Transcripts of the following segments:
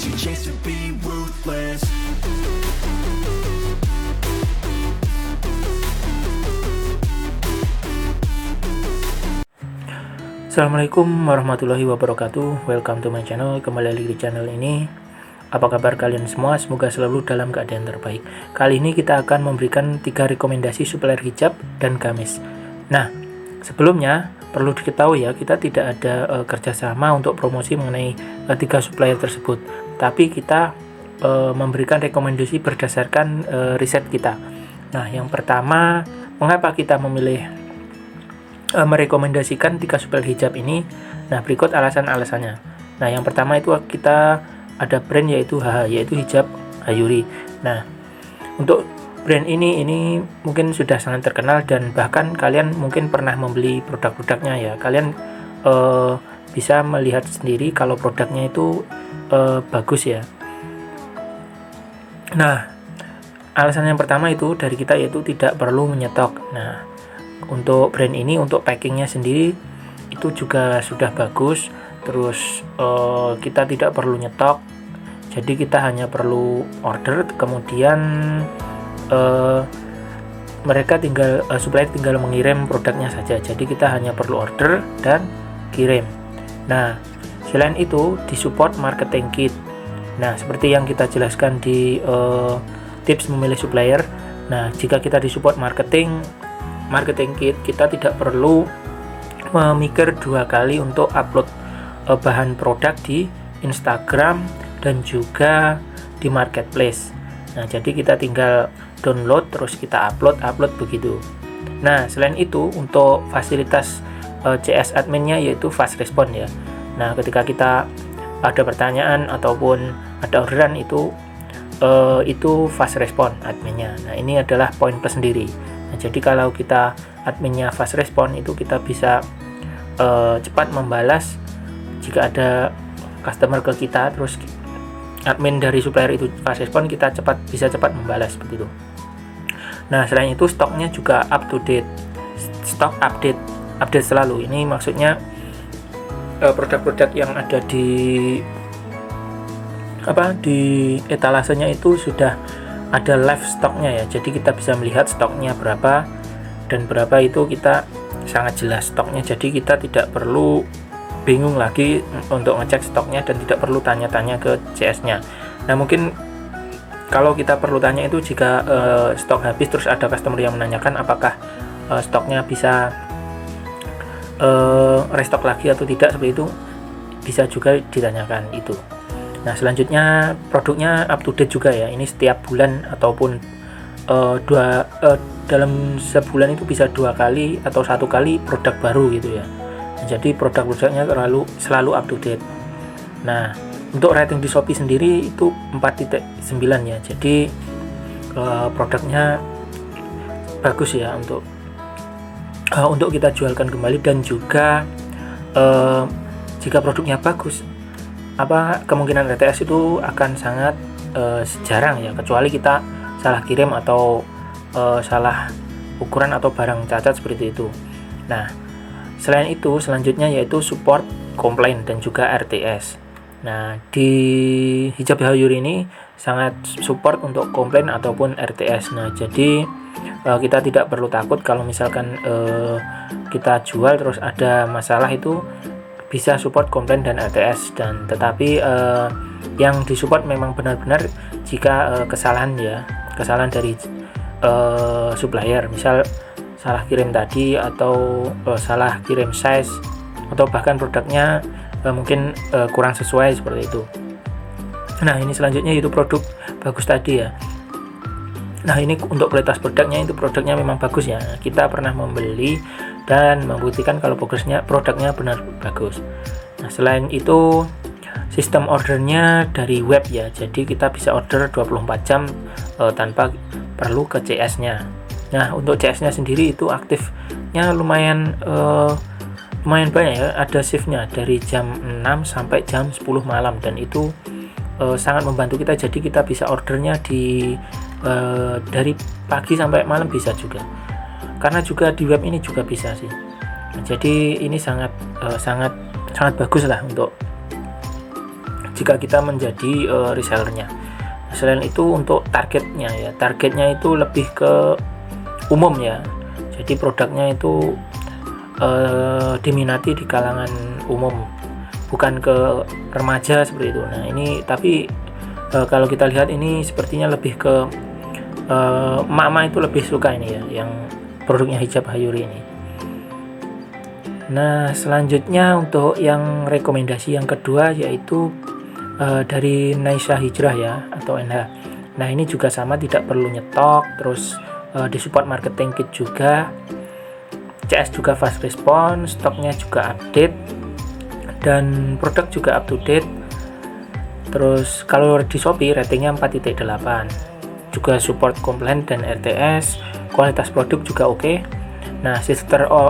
Here's your chance to be ruthless. Assalamualaikum warahmatullahi wabarakatuh. Welcome to my channel. Kembali lagi di channel ini. Apa kabar kalian semua? Semoga selalu dalam keadaan terbaik. Kali ini kita akan memberikan 3 rekomendasi supplier hijab dan gamis. Nah, sebelumnya perlu diketahui ya, kita tidak ada kerjasama untuk promosi mengenai 3 supplier tersebut. Tapi kita memberikan rekomendasi berdasarkan riset kita. Nah, yang pertama, mengapa kita memilih merekomendasikan 3 supplier hijab ini? Nah, berikut alasan-alasannya. Nah, yang pertama itu kita ada brand yaitu HH, yaitu hijab Hayuri. Nah, untuk brand ini mungkin sudah sangat terkenal dan bahkan kalian mungkin pernah membeli produk-produknya ya. Kalian bisa melihat sendiri kalau produknya itu bagus ya. Nah, alasan yang pertama itu dari kita yaitu tidak perlu menyetok. Nah, untuk brand ini, untuk packingnya sendiri itu juga sudah bagus. Terus kita tidak perlu nyetok, jadi kita hanya perlu order, kemudian mereka supplier tinggal mengirim produknya saja. Jadi kita hanya perlu order dan kirim. Nah, selain itu disupport marketing kit. Nah, seperti yang kita jelaskan di tips memilih supplier. Nah, jika kita disupport marketing kit, kita tidak perlu memikir 2 kali untuk upload bahan produk di Instagram dan juga di marketplace. Nah, jadi kita tinggal download terus kita upload begitu. Nah, selain itu untuk fasilitas CS adminnya yaitu fast response ya. Nah, ketika kita ada pertanyaan ataupun ada orderan itu fast response adminnya. Nah, ini adalah poin plus sendiri. Nah, jadi kalau kita adminnya fast response itu kita bisa cepat membalas jika ada customer ke kita, terus admin dari supplier itu fast response, kita bisa cepat membalas begitu. Nah, selain itu stoknya juga up to date, stok update selalu. Ini maksudnya produk-produk yang ada di etalasenya itu sudah ada live stoknya ya, jadi kita bisa melihat stoknya berapa dan berapa itu kita sangat jelas stoknya, jadi kita tidak perlu bingung lagi untuk ngecek stoknya dan tidak perlu tanya-tanya ke CS-nya. Nah, mungkin kalau kita perlu tanya itu jika stok habis terus ada customer yang menanyakan apakah stoknya bisa restock lagi atau tidak, seperti itu bisa juga ditanyakan itu. Nah, selanjutnya produknya up to date juga ya. Ini setiap bulan ataupun dalam sebulan itu bisa 2 kali atau 1 kali produk baru gitu ya. Nah, jadi produk-produknya selalu up to date. Nah, untuk rating di Shopee sendiri itu 4.9 ya. Jadi produknya bagus ya untuk kita jualkan kembali, dan juga jika produknya bagus, kemungkinan RTS itu akan sangat jarang ya, kecuali kita salah kirim atau salah ukuran atau barang cacat seperti itu. Nah, selain itu selanjutnya yaitu support komplain dan juga RTS. Nah, di hijab Hayuri ini sangat support untuk komplain ataupun RTS. Nah, jadi kita tidak perlu takut kalau misalkan kita jual terus ada masalah, itu bisa support komplain dan RTS. Dan tetapi yang disupport memang benar-benar jika kesalahan dari supplier, misal salah kirim tadi atau salah kirim size atau bahkan produknya mungkin kurang sesuai seperti itu. Nah, ini selanjutnya itu produk bagus tadi ya. Nah, ini untuk kualitas produknya memang bagus ya. Kita pernah membeli dan membuktikan kalau produknya benar bagus. Nah, selain itu sistem ordernya dari web ya. Jadi kita bisa order 24 jam tanpa perlu ke CS-nya. Nah, untuk CS-nya sendiri itu aktifnya lumayan banyak ya. Ada shift-nya dari jam 6 sampai jam 10 malam, dan itu sangat membantu kita. Jadi kita bisa ordernya dari pagi sampai malam bisa juga, karena juga di web ini juga bisa sih. Jadi ini sangat bagus lah untuk jika kita menjadi resellernya. Selain itu untuk targetnya itu lebih ke umum ya, jadi produknya itu diminati di kalangan umum, bukan ke remaja seperti itu. Nah ini tapi kalau kita lihat ini sepertinya lebih ke emak-emak itu lebih suka ini ya, yang produknya Hijab Hayuri ini. Nah selanjutnya untuk yang rekomendasi yang kedua yaitu dari Naisha Hijrah ya, atau NH. Nah ini juga sama, tidak perlu nyetok, terus disupport marketing kit juga, CS juga fast response, stoknya juga update, dan produk juga up to date. Terus kalau di Shopee ratingnya 4.8, juga support komplain dan RTS, kualitas produk juga oke. Nah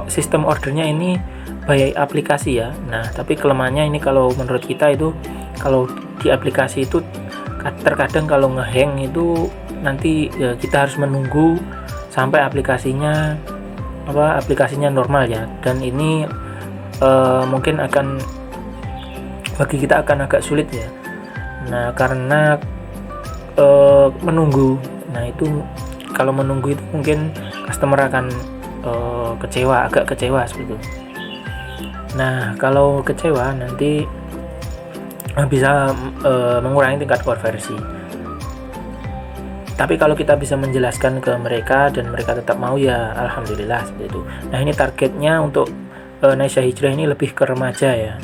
sistem ordernya ini by aplikasi ya. Nah tapi kelemahannya ini kalau menurut kita itu, kalau di aplikasi itu terkadang kalau ngehang itu nanti ya, kita harus menunggu sampai aplikasinya normal ya, dan ini mungkin akan bagi kita akan agak sulit ya. Nah karena menunggu, nah itu kalau menunggu itu mungkin customer akan agak kecewa seperti itu. Nah kalau kecewa nanti bisa mengurangi tingkat konversi. Tapi kalau kita bisa menjelaskan ke mereka dan mereka tetap mau ya alhamdulillah seperti itu. Nah ini targetnya untuk Naisha Hijrah ini lebih ke remaja ya.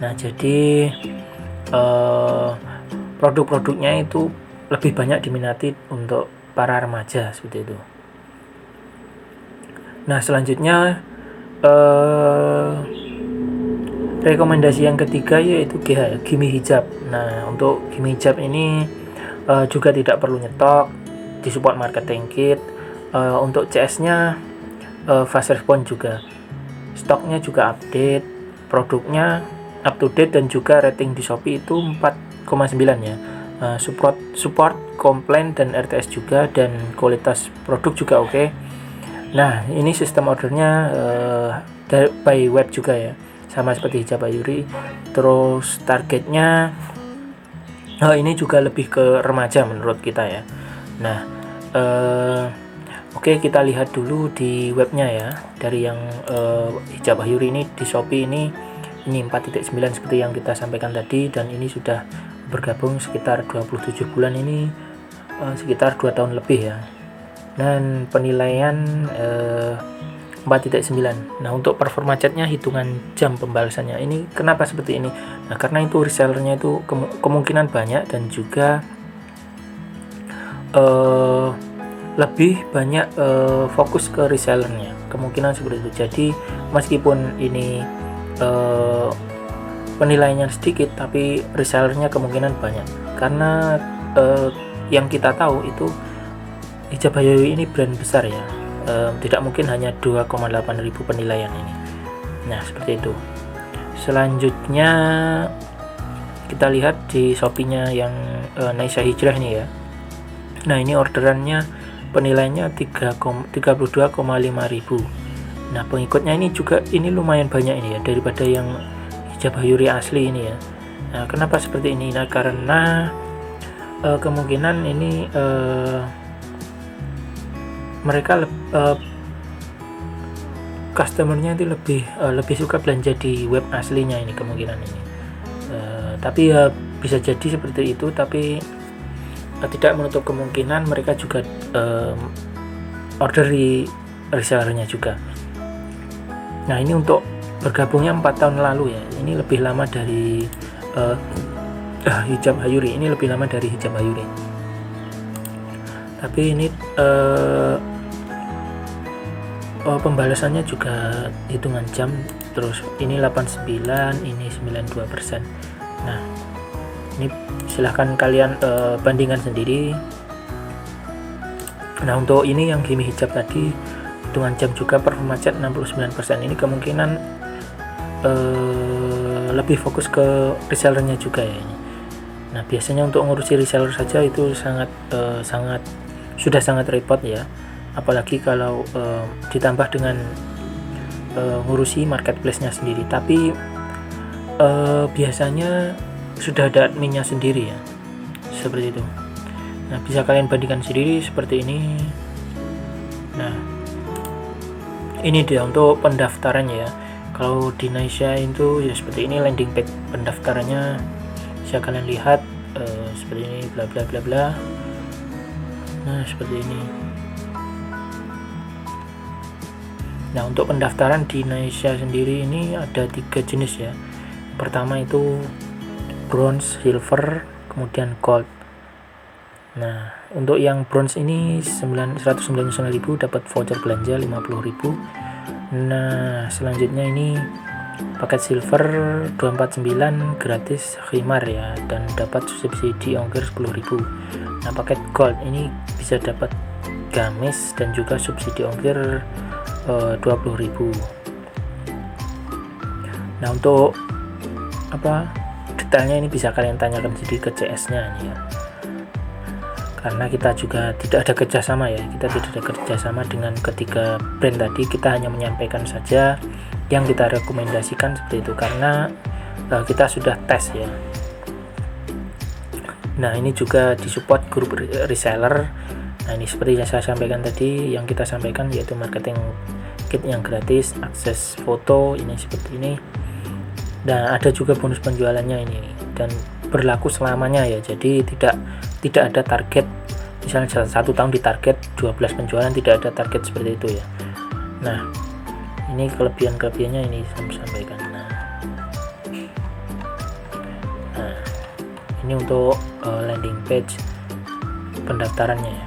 Nah jadi produk-produknya itu lebih banyak diminati untuk para remaja seperti itu. Nah selanjutnya rekomendasi yang ketiga yaitu Gimi Hijab. Nah untuk Gimi Hijab ini juga tidak perlu nyetok, disupport marketing kit, untuk CS-nya fast response juga, stoknya juga update, produknya up to date, dan juga rating di Shopee itu 4,9 ya. Support komplain dan RTS juga, dan kualitas produk juga oke. Nah ini sistem ordernya by web juga ya, sama seperti Hijab Hayuri. Terus targetnya ini juga lebih ke remaja menurut kita ya. Nah oke, kita lihat dulu di webnya ya, dari yang Hijab Hayuri ini di Shopee ini 4.9 seperti yang kita sampaikan tadi, dan ini sudah bergabung sekitar 27 bulan, ini sekitar 2 tahun lebih ya, dan penilaian 4.9. Nah untuk performa chatnya hitungan jam pembalasannya ini kenapa seperti ini? Nah karena itu resellernya itu kemungkinan banyak, dan juga lebih banyak fokus ke resellernya, kemungkinan seperti itu. Jadi meskipun ini penilaiannya sedikit, tapi resellernya kemungkinan banyak, karena yang kita tahu itu Hijab Hayuri ini brand besar ya. Tidak mungkin hanya 2,8 ribu penilaian ini. Nah seperti itu. Selanjutnya kita lihat di Shopee-nya yang Naisha Hijrah ini ya. Nah ini orderannya penilaiannya 32,5 ribu. Nah pengikutnya ini juga ini lumayan banyak ini ya, daripada yang Hijab Hayuri asli ini ya. Nah kenapa seperti ini? Nah karena kemungkinan ini mereka customernya itu lebih suka belanja di web aslinya ini, kemungkinan ini. Tapi ya bisa jadi seperti itu, tapi tidak menutup kemungkinan mereka juga order di resellernya juga. Nah ini untuk bergabungnya 4 tahun lalu ya, ini lebih lama dari Hijab Hayuri, ini lebih lama dari Hijab Hayuri. Tapi ini pembalasannya juga hitungan jam, terus ini 89, ini 92%. Nah ini silahkan kalian bandingkan sendiri. Nah untuk ini yang Gimi Hijab tadi hitungan jam juga, performa chat 69%, ini kemungkinan lebih fokus ke resellernya juga ya ini. Nah biasanya untuk ngurusi reseller saja itu sudah sangat repot ya, apalagi kalau ditambah dengan ngurusi marketplace-nya sendiri. Tapi biasanya sudah ada adminnya sendiri ya, seperti itu. Nah, bisa kalian bandingkan sendiri seperti ini. Nah, ini dia untuk pendaftarannya ya. Kalau di Indonesia itu ya seperti ini landing page pendaftarannya, bisa kalian lihat seperti ini, bla bla bla bla. Nah, seperti ini. Nah, untuk pendaftaran di Indonesia sendiri ini ada 3 jenis ya. Pertama itu bronze, silver, kemudian gold. Nah, untuk yang bronze ini 199.000 dapat voucher belanja 50.000. Nah, selanjutnya ini paket silver 249 gratis khimar ya, dan dapat subsidi ongkir 10.000. Nah, paket gold ini bisa dapat gamis dan juga subsidi ongkir 20.000. Nah, untuk detailnya ini bisa kalian tanyakan sendiri ke CS-nya nih ya. Karena kita juga tidak ada kerjasama ya, kita tidak ada kerjasama dengan ketiga brand tadi, kita hanya menyampaikan saja yang kita rekomendasikan seperti itu, karena kita sudah tes ya. Nah, ini juga disupport grup reseller. Nah, ini seperti yang saya sampaikan tadi, yang kita sampaikan yaitu marketing kit yang gratis, akses foto ini seperti ini. Nah, ada juga bonus penjualannya ini dan berlaku selamanya ya. Jadi tidak ada target, misalnya 1 tahun di target 12 penjualan, tidak ada target seperti itu ya. Nah, ini kelebihannya ini saya sampaikan. Nah, ini untuk landing page pendaftarannya ya.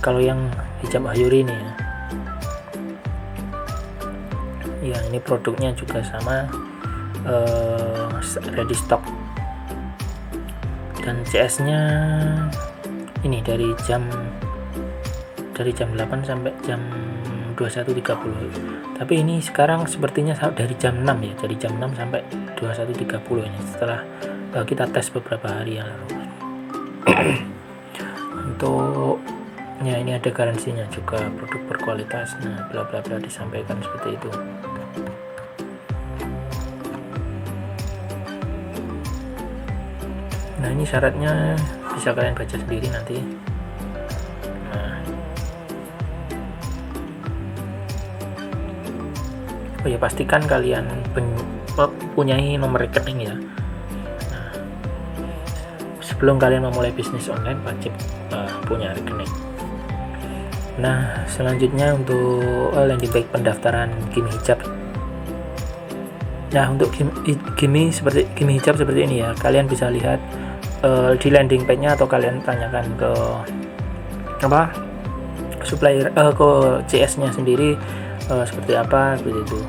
Kalau yang hijab Hayuri ini ya, ini produknya juga sama, ready stock, dan CS nya ini dari jam 8 sampai jam 21.30. Tapi ini sekarang sepertinya dari jam 6 ya, dari jam 6 sampai 21.30 ini, setelah kita tes beberapa hari yang lalu. Untuk ya, ini ada garansinya juga, produk berkualitas, nah bla bla bla disampaikan seperti itu. Nah, ini syaratnya bisa kalian baca sendiri nanti. Nah, oh ya, pastikan kalian mempunyai nomor rekening ya. Nah, sebelum kalian memulai bisnis online wajib punya rekening. Nah, selanjutnya untuk landing page pendaftaran Gimi Hijab. Nah, untuk Gimi Hijab seperti ini ya. Kalian bisa lihat di landing page-nya, atau kalian tanyakan ke supplier, ke CS-nya sendiri seperti apa begitu.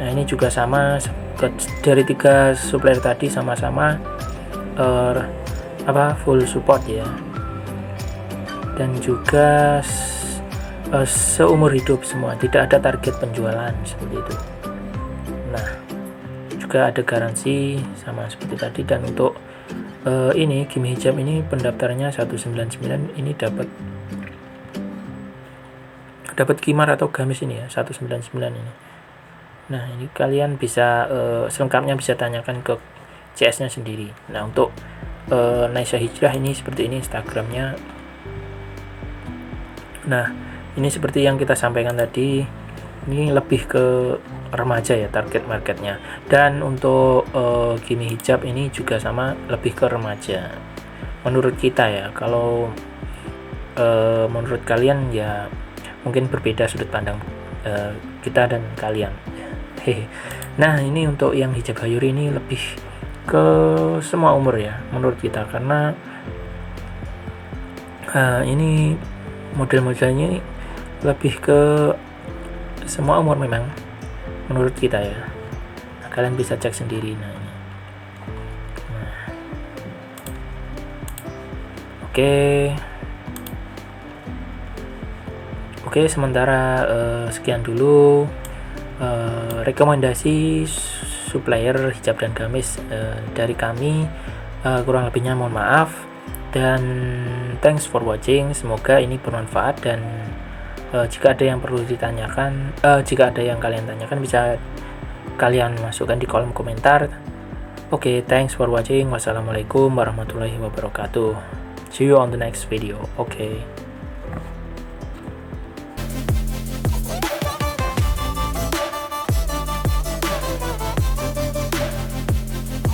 Nah, ini juga sama dari 3 supplier tadi, sama-sama full support ya. Dan juga seumur hidup semua, tidak ada target penjualan seperti itu. Nah, juga ada garansi sama seperti tadi. Dan untuk ini Gimi Hijab ini pendaftarannya 199, ini dapat khimar atau gamis ini ya, 199 ini. Nah, ini kalian bisa selengkapnya bisa tanyakan ke CS-nya sendiri. Nah, untuk Naisha Hijrah ini seperti ini Instagramnya. Nah, ini seperti yang kita sampaikan tadi, ini lebih ke remaja ya target marketnya. Dan untuk Gimi Hijab ini juga sama, lebih ke remaja menurut kita ya. Kalau menurut kalian ya mungkin berbeda sudut pandang kita dan kalian. Nah, ini untuk yang hijab Hayuri ini lebih ke semua umur ya menurut kita, karena ini model-modelnya lebih ke semua umur memang menurut kita ya. Nah, kalian bisa cek sendiri. Nah, ini. Oke, sementara sekian dulu rekomendasi supplier hijab dan gamis dari kami. Kurang lebihnya mohon maaf, dan thanks for watching. Semoga ini bermanfaat, dan jika ada yang perlu ditanyakan, jika ada yang kalian tanyakan, bisa kalian masukkan di kolom komentar. Oke, thanks for watching. Wassalamualaikum warahmatullahi wabarakatuh. See you on the next video. Okay.